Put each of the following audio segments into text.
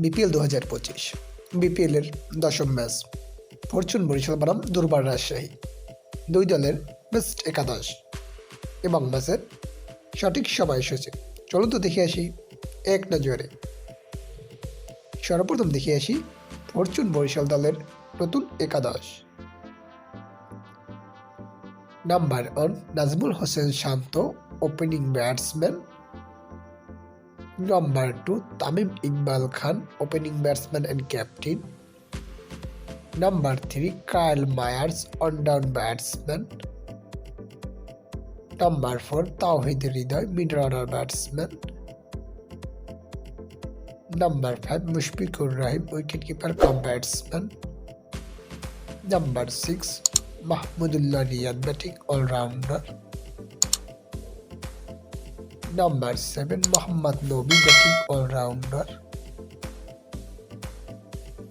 BPL 2025 বিপিএলের দশম match Fortune Barishal বনাম দুর্বার রাজশাহী, দুই দলের বেস্ট একাদশ এবং ম্যাচের সঠিক সময়সূচি। চলুন তো দেখে আসি এক নজরে। সর্বপ্রথম দেখে আসি ফরচুন বরিশাল দলের নতুন একাদশ। Number 1 Najmul Hossain Shanto, opening batsman. Number 2 Tamim Iqbal Khan, opening batsman and captain. Number 3 Kyle Mayers, one down batsman. Number 4 Towhid Hridoy, mid order batsman. Number 5 Mushfiqur Rahim, wicket keeper cum batsman. Number 6 Mahmudullah Riyad, batting allrounder. Number 7 Mohammad Nabi, batting allrounder.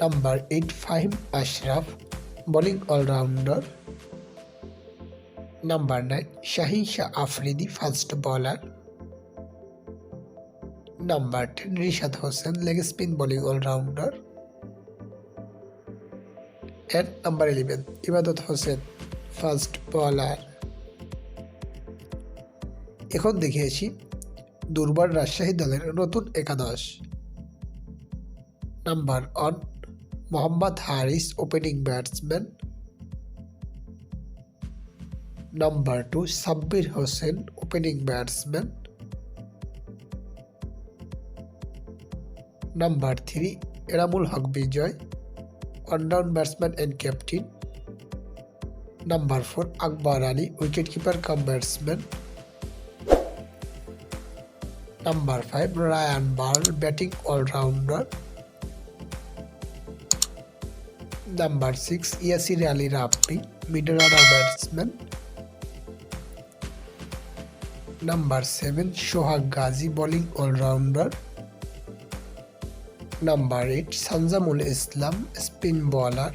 Number 8 Faheem Ashraf, bowling allrounder. Number 9 Shaheen Shah Afridi, fast bowler. Number 10 Rishad Hossain, leg spin bowling allrounder. And number 11 Ebadot Hossain, fast bowler. এখন দেখিয়েছি দুর্বার রাজশাহী দলের নতুন একাদশ। Number 1 Mohammad Haris, opening batsman. Number 2 Sabbir Hossain, opening batsman. Number 3 Enamul Haque Bijoy, one down batsman and captain. Number 4 Akbar Ali, wicket keeper cum batsman. Number 5 Ryan Burl, batting allrounder. Number 6 Yasir Ali Rabbi, middle order batsman. Number 7 Sohag Gazi, bowling allrounder. Number 8 Sanjamul Islam, spin bowler.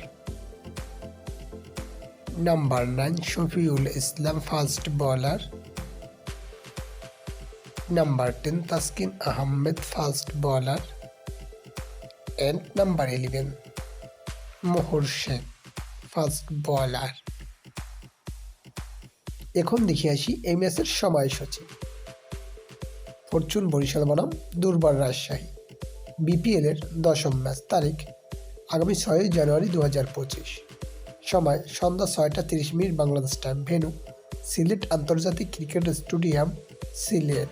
Number 9 Shafiul Islam, fast bowler. Number 10 Taskin Ahmed, fast bowler. And number 11 Mohor Sheikh, fast bowler. এখন দেখে আসি এই ম্যাচের সময়সূচি। Fortune Barishal বনাম দুর্বার Rajshahi, BPL এর দশম ম্যাচ, তারিখ আগামী 6 জানুয়ারি 2025, সময় সন্ধ্যা 6টা 30 minute Bangladesh time, venue Sylhet আন্তর্জাতিক ক্রিকেট স্টেডিয়াম, সিলেট।